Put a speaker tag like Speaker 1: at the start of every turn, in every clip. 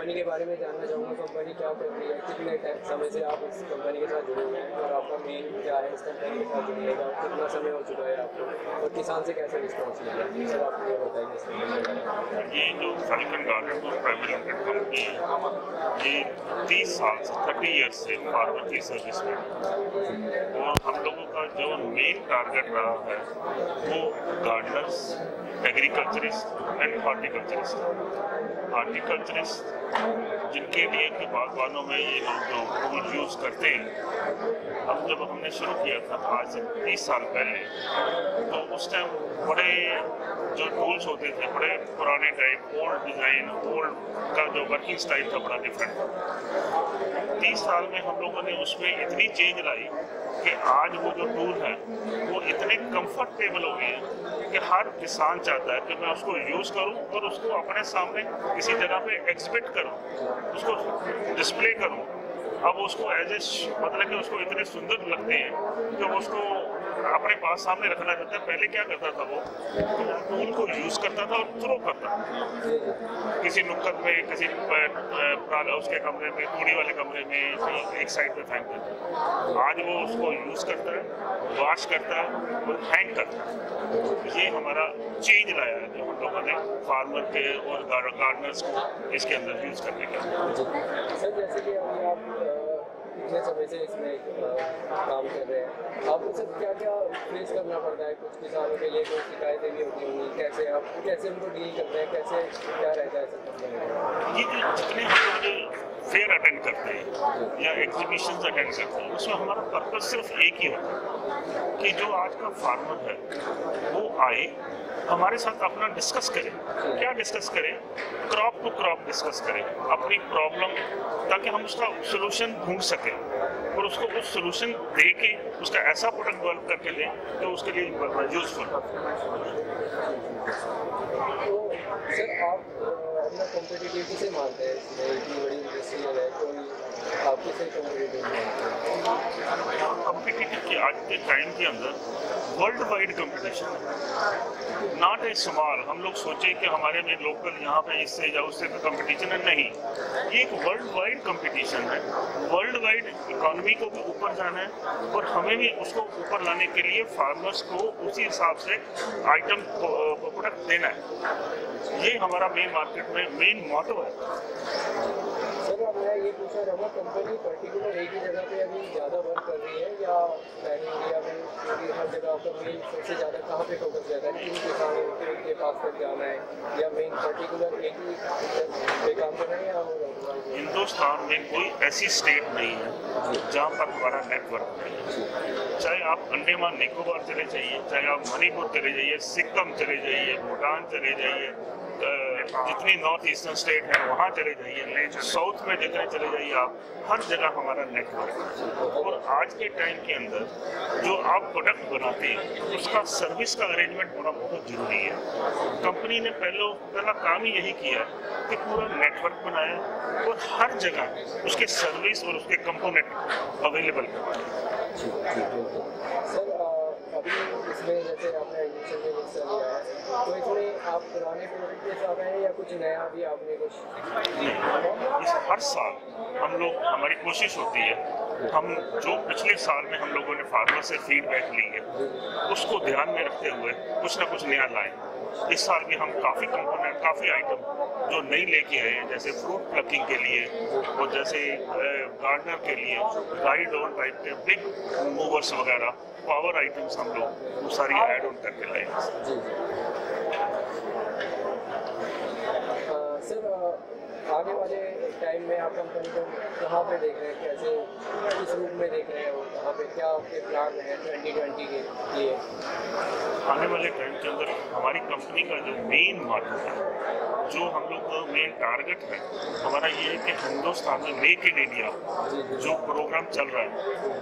Speaker 1: Company के बारे में जानना चाहूँगा। कंपनी क्या कर रही है, कितने समय से आप इस कंपनी के साथ जुड़े हुए हैं और आपका मेन क्या है इस कंपनी के साथ जुड़ने का, कितना समय हो चुका है आपको और किसान से कैसे रिस्पॉन्स मिला है, सर आप ये बताइए इस कंपनी के बारे में।
Speaker 2: ये जो falcon garden private limited company है, ये 30 साल से 30 ईयर्स से फार्मर की सर्विस में, और हम लोगों का जो मेन टारगेट रहा है वो गार्डनर्स, एग्रीकल्चरिस्ट एंड हॉर्टिकल्चरिस्ट जिनके लिए कि बागवानों में ये लोग जो टूल यूज़ करते हैं। अब जब हमने शुरू किया था आज से 30 साल पहले, तो उस टाइम बड़े जो टूल्स होते थे बड़े पुराने टाइप, ओल्ड डिज़ाइन, ओल्ड का जो वर्किंग स्टाइल था बड़ा डिफरेंट था। 30 साल में हम लोगों ने उसमें इतनी चेंज लाई कि आज वो जो टूल है वो इतने कंफर्टेबल हो गए हैं कि हर किसान चाहता है कि मैं उसको यूज़ करूं और उसको अपने सामने किसी जगह पे एग्जिबिट करूं, उसको डिस्प्ले करूं। अब उसको एज ए मतलब कि उसको इतने सुंदर लगते हैं कि वो उसको अपने पास सामने रखना चाहता है। पहले क्या करता था वो, तो टूल को यूज़ करता था और थ्रो करता था किसी नुक्कड़ में, किसी उसके कमरे में, तूड़ी वाले कमरे में, एक साइड पे फेंक देता। आज वो उसको यूज़ करता है, वॉश करता है और हैंग करता है। ये हमारा चेंज लाया है जो हम लोगों ने फार्मर के और गार्डनर्स को इसके अंदर यूज़ करने का।
Speaker 1: सर जैसे कि अभी आप इतने समय से इसमें काम कर रहे हैं, आपको सर क्या क्या फेस करना पड़ता है? कुछ किसानों के लिए कोई शिकायतें भी होती होंगी, कैसे उनको डील करते हैं, कैसे क्या रहता है सर?
Speaker 2: ये जितने हम लोग फेयर अटेंड करते हैं या एग्जीबिशंस अटेंड करते हैं, उसमें हमारा पर्पस सिर्फ एक ही होता है कि जो आज का फार्मर है वो आए, हमारे साथ अपना डिस्कस करें। क्या डिस्कस करें? क्रॉप टू क्रॉप डिस्कस करें, अपनी प्रॉब्लम, ताकि हम उसका सोल्यूशन ढूंढ सकें और उसको उस सोल्यूशन दे के उसका ऐसा प्रोडक्ट डेवलप करके दें जो उसके लिए यूजफुल हो।
Speaker 1: तो सर आप अपना कॉम्पिटिटिव से मानते हैं, इसमें इतनी बड़ी इंडस्ट्री है, कोई आपके से कॉम्पिटिटिव
Speaker 2: के आज के टाइम के अंदर वर्ल्ड वाइड कंपटीशन है, नॉट ए स्मॉल। हम लोग सोचे कि हमारे में लोकल यहाँ पे इससे या उससे तो कंपटीशन है, नहीं, ये एक वर्ल्ड वाइड कंपटीशन है। वर्ल्ड वाइड इकोनॉमी को भी ऊपर जाना है और हमें भी उसको ऊपर लाने के लिए फार्मर्स को उसी हिसाब से आइटम प्रोडक्ट देना है। ये हमारा मेन मार्केट में मेन मोटो है।
Speaker 1: सर अब मैं ये पूछना चाहूँगा, कंपनी पर्टिकुलर एक ही जगह पे अभी ज़्यादा वर्क कर रही है या पैन इंडिया में क्योंकि हर जगह आपका मेन सबसे ज़्यादा कहाँ पे फोकस रहता है? किन किसानों के पास तक जाना है या मेन पर्टिकुलर एक ही पे काम करना है या
Speaker 2: हिंदुस्तान में कोई ऐसी स्टेट नहीं है जहाँ पर हमारा नेटवर्क नहीं है। चाहे आप अंडमान निकोबार चले जाइए, चाहे आप मणिपुर चले जाइए, सिक्किम चले जाइए, भूटान चले जाइए, जितनी नॉर्थ ईस्टर्न स्टेट है वहाँ चले जाइए, साउथ में जितने चले जाइए आप, हर जगह हमारा नेटवर्क है। और आज के टाइम के अंदर जो आप प्रोडक्ट बनाते हैं उसका सर्विस का अरेंजमेंट होना बहुत ज़रूरी है। कंपनी ने पहला काम ही यही किया कि पूरा नेटवर्क बनाया और हर जगह उसके सर्विस और उसके कंपोनेंट अवेलेबल करवाए।
Speaker 1: सर अभी इसमें जैसे आपने एडमिशन में हिस्सा लिया है, तो इसमें आप पुराने प्रोडक्ट के साथ हैं या कुछ नया भी आपने कुछ?
Speaker 2: इस हर साल हम लोग, हमारी कोशिश होती है, हम जो पिछले साल में हम लोगों ने फार्मर से फीडबैक ली है उसको ध्यान में रखते हुए कुछ ना कुछ नया लाएं। इस साल भी हम काफ़ी कंपोनेंट, काफ़ी आइटम जो नई लेके आए हैं, जैसे फ्रूट प्लकिंग के लिए और जैसे गार्डनर के लिए राइड ऑन टाइप के बिग मूवर्स वगैरह, पावर आइटम्स हम लोग वो सारी ऐड ऑन करके लाए हैं।
Speaker 1: सर आगे वाले टाइम में आप कंपनी को कहाँ पे देख रहे हैं, कैसे किस रूप में देख रहे हो, कहाँ पे क्या आपके प्लान है 2020 के लिए?
Speaker 2: आने वाले टाइम के अंदर हमारी कंपनी का जो मेन मोटो है, जो हम लोग का मेन टारगेट है हमारा, ये है कि हिंदुस्तान में मेक इन इंडिया जो प्रोग्राम चल रहा है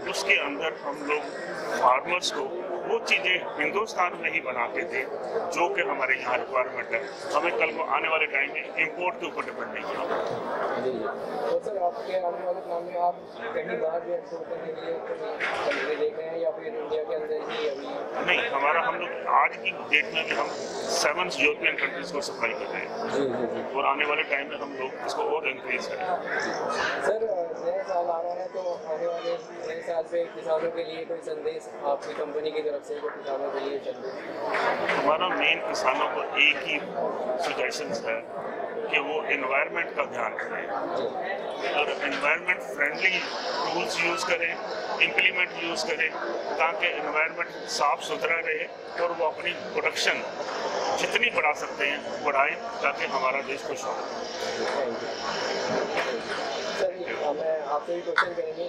Speaker 2: उसके अंदर हम लोग फार्मर्स को वो चीज़ें हिंदुस्तान में ही बनाते थे जो कि हमारे यहाँ रिक्वायरमेंट है। हमें कल को आने वाले टाइम में इम्पोर्ट के ऊपर डिपेंड नहीं करना।
Speaker 1: जी तो सर आपके आने वाले प्लान में आप कहीं बाहर भी एक्सपोर्ट करने के लिए कंट्री देख रहे हैं या फिर इंडिया के अंदर ही अभी?
Speaker 2: नहीं, हमारा हम लोग आज की डेट में भी हम 7 यूरोपियन कंट्रीज को सप्लाई कर रहे हैं।
Speaker 1: जी
Speaker 2: और आने वाले टाइम में हम लोग इसको और इंक्रीज करें।
Speaker 1: सर नया साल आ रहा है तो आने वाले नए साल पे किसानों के लिए कोई संदेश आपकी कंपनी की तरफ से, किसानों के लिए संदेश?
Speaker 2: हमारा मेन किसानों को एक ही सजेशन है कि वो एनवायरनमेंट का ध्यान रखें और एनवायरनमेंट फ्रेंडली टूल्स यूज़ करें, इम्प्लीमेंट यूज़ करें ताकि एनवायरनमेंट साफ सुथरा रहे और वो अपनी प्रोडक्शन जितनी बढ़ा सकते हैं बढ़ाएं ताकि हमारा देश खुश हो।
Speaker 1: सर मैं आपसे भी क्वेश्चन करेंगे।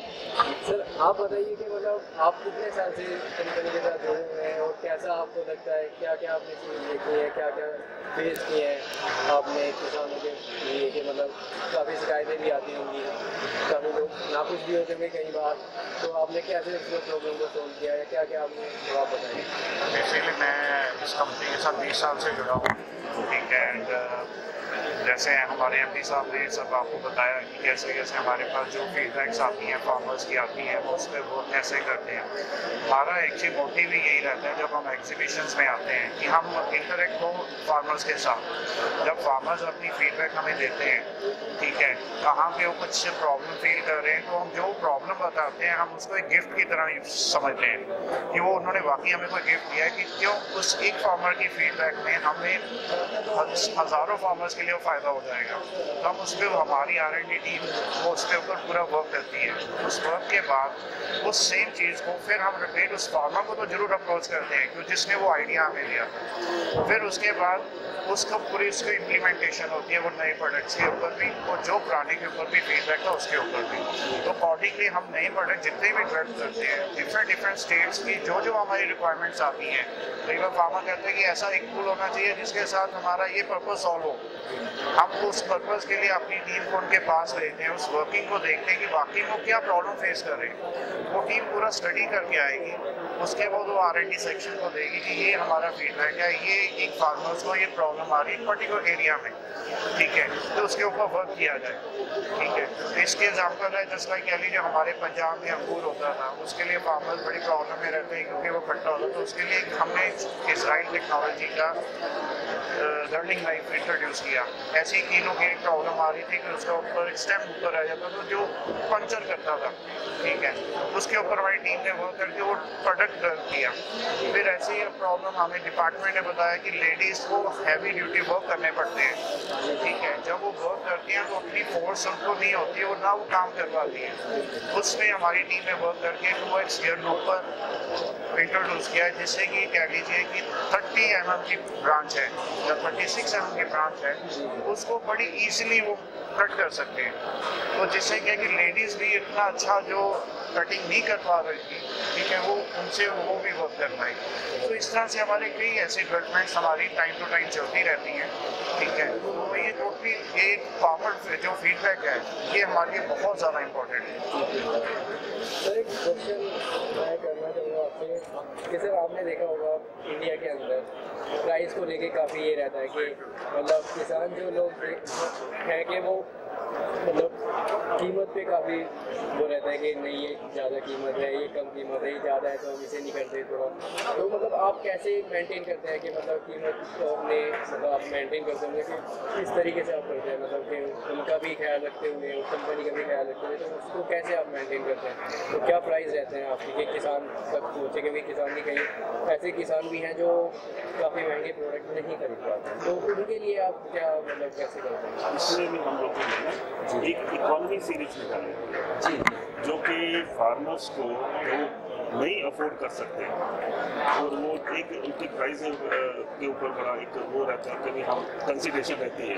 Speaker 1: सर आप बताइए कि मतलब आप कितने साल से कंपनी के साथ जुड़े हुए हैं और कैसा आपको लगता है, क्या क्या आपने चीज़ देखी है, क्या क्या फेस की है आपने किसानों के लिए कि मतलब काफ़ी शिकायतें भी आती होंगी, काफ़ी लोग नाखुश भी होते होंगे कई बार, तो आपने कैसे इस प्रॉब्लम को सोल्व किया या क्या क्या आपने जवाब बताया?
Speaker 3: बेसिकली मैं इस कंपनी के साथ 20 साल से जुड़ा हूँ, ठीक है। एंड जैसे हमारे एमडी साहब ने सब आपको बताया कि कैसे कैसे हमारे पास जो फीडबैक्स आती हैं फार्मर्स की आती हैं वो उस पर वो कैसे करते हैं। हमारा एक्चुअली मोटिव ही यही रहता है जब हम एग्जीबिशंस में आते हैं कि हम इंटरेक्ट हो फार्मर्स के साथ। जब फार्मर्स अपनी फीडबैक हमें देते हैं, ठीक है, कहाँ पे वो कुछ प्रॉब्लम फील कर रहे हैं, तो हम जो प्रॉब्लम बताते हैं हम उसको एक गिफ्ट की तरह समझते हैं कि वो उन्होंने वाकई हमें कोई गिफ्ट दिया है कि क्यों उस एक फार्मर की फीडबैक में हमें हज़ारों फार्मर्स के लिए फ़ायदा हो जाएगा। तो हम उस पर हमारी R&D टीम वो उसके ऊपर पूरा वर्क करती है। उस वर्क के बाद उस सेम चीज़ को फिर हम रिपीट उस फार्मर को तो ज़रूर अप्रोच करते हैं क्योंकि जिसने वो आइडिया हमें दिया था। फिर उसके बाद उसको पूरी उसकी इम्प्लीमेंटेशन होती है वो नए प्रोडक्ट्स के ऊपर भी और जो पुराने के ऊपर भी फीडबैक था उसके ऊपर भी। तो अकॉर्डिंगली हम नए प्रोडक्ट जितने भी डेवलप करते हैं डिफरेंट स्टेट्स की जो हमारी रिक्वायरमेंट्स आती हैं, कई बार फार्मर कहते हैं कि ऐसा एक टूल होना चाहिए जिसके साथ हमारा ये पर्पस सॉल्व हो। हम उस पर्पस के लिए अपनी टीम को उनके पास भेजते हैं, उस वर्किंग को देखते हैं कि वाकई वो क्या प्रॉब्लम फेस कर रहे हैं। वो टीम पूरा स्टडी करके आएगी, उसके बाद वो R&D सेक्शन को देगी कि ये हमारा फीडबैक है, ये एक फार्मर्स को ये प्रॉब्लम आ रही है पर्टिकुलर एरिया में, ठीक है, तो उसके ऊपर वर्क किया जाए, ठीक है। तो इसके एग्जाम्पल है जैसे कह लीजिए हमारे पंजाब में अंगूर होता था, उसके लिए फार्मर्स बड़ी प्रॉब्लम में रहते हैं क्योंकि वो खट्टा होता है। तो उसके लिए हमने इजराइल टेक्नोलॉजी का लर्निंग लाइफ इंट्रोड्यूस किया। ऐसी कीलों की एक प्रॉब्लम आ रही थी कि उसका ऊपर स्टेम ऊपर आ जाता था जो पंचर करता था, ठीक है, उसके ऊपर हमारी टीम ने वर्क करके वो प्रोडक्ट डेवलप किया। फिर ऐसी ही प्रॉब्लम हमें डिपार्टमेंट ने बताया कि लेडीज़ को हैवी ड्यूटी वर्क करने पड़ते हैं, ठीक है, जब वो वर्क करती हैं तो अपनी फोर्स उनको नहीं होती और ना वो काम कर पाती हैं। उसमें हमारी टीम ने वर्क करके 2x गियर लूपर इंट्रोड्यूस किया है जिससे कि कह लीजिए कि 30 mm की ब्रांच है या 36 mm की ब्रांच है, उसको बड़ी ईजिली वो कट कर सकते हैं। तो जिससे क्या कि लेडीज़ भी इतना अच्छा जो कटिंग नहीं कर पा रही थी, ठीक है, वो उनसे वो भी वर्क कर पाए। तो इस तरह से हमारे कई ऐसे डेवलपमेंट्स हमारी टाइम टू टाइम चलती रहती हैं, ठीक है। तो ये टोटली ये फार्मर जो फीडबैक है ये हमारे लिए बहुत ज़्यादा इम्पोर्टेंट है।
Speaker 1: सर एक क्वेश्चन मैं करना चाहूँगा आपसे कि सर आपने देखा होगा इंडिया के अंदर प्राइस को लेके काफ़ी ये रहता है कि मतलब किसान जो लोग हैं कि वो मतलब कीमत पे काफ़ी वो रहता है कि नहीं ये ज़्यादा कीमत है, ये कम कीमत है, ये ज़्यादा है तो हम इसे नहीं करते थोड़ा। तो मतलब आप कैसे मेंटेन करते हैं कि मतलब कीमत अपने मतलब आप मेंटेन करते होंगे कि किस तरीके से आप करते हैं, मतलब कि उनका भी ख्याल रखते हुए उस कंपनी का भी ख्याल रखते हुए, तो उसको कैसे आप मेंटेन करते हैं? तो क्या प्राइस रहते हैं आपके कि किसान तक पहुँचे? क्योंकि किसान भी कई ऐसे किसान भी हैं जो काफ़ी महंगे प्रोडक्ट नहीं खरीद पाते, तो उनके लिए आप क्या मतलब कैसे करते हैं?
Speaker 2: इसलिए भी हम लोग एक इकोनॉमी सीरीज निकाले
Speaker 1: जी
Speaker 2: जो कि फार्मर्स को जो नहीं अफोर्ड कर सकते और वो एक उनकी प्राइस के ऊपर बड़ा एक वो रहता है कि भी हम कंसिडरेशन रहती है,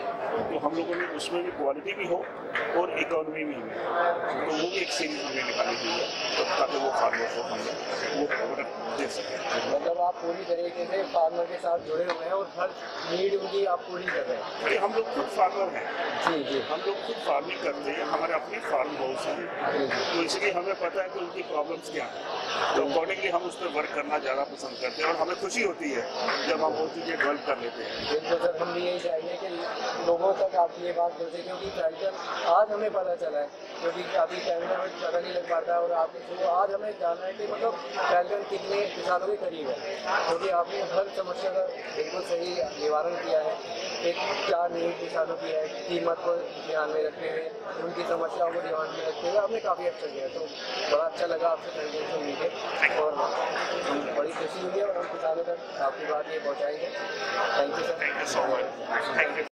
Speaker 2: तो हम लोगों ने उसमें भी क्वालिटी भी हो और इकोनॉमी भी हो, तो वो भी एक सीरीज हमने निकाली हुई है तो ताकि वो फार्मर्स को हमने वो प्रोडक्ट दे सकें।
Speaker 1: मतलब आप पूरी तरीके से फार्मर के साथ जुड़े हुए हैं और हर नीड उनकी आप पूरी कर रहे हैं?
Speaker 2: अरे हम लोग खुद फार्मर हैं,
Speaker 1: जी जी,
Speaker 2: हम लोग खुद फार्मिंग करते हैं, हमारे अपने फार्म हाउस हैं, तो इसलिए हमें पता है कि उनकी प्रॉब्लम्स क्या हैं। तो अकॉर्डिंगली हम उस पर वर्क करना ज़्यादा पसंद करते हैं और हमें खुशी होती है जब हम वो चीज़ें डेवलप कर लेते हैं।
Speaker 1: बिल्कुल सर, हम भी यही चाहेंगे कि लोगों तक आपकी ये बात पहुँचे, क्योंकि फैल्कन आज हमें पता चला है, क्योंकि अभी कैमरा में पता नहीं लग पाता और आपने आज हमें जाना है कि मतलब फैल्कन कितने किसानों के करीब है, क्योंकि आपने हर समस्या का बिल्कुल सही निवारण किया है। एक 4 नींव किसानों की है, कीमत को ध्यान में रखते हुए, उनकी समस्याओं को ध्यान में रखते हुए आपने काफ़ी अच्छा किया। तो बड़ा अच्छा लगा आपसे फैल्कन से मिलकर और बड़ी खुशी हुई है और हम किसानों तक आपकी बात ये पहुँचाएंगे। Thank you sir.
Speaker 3: Thank you so much. Thank you.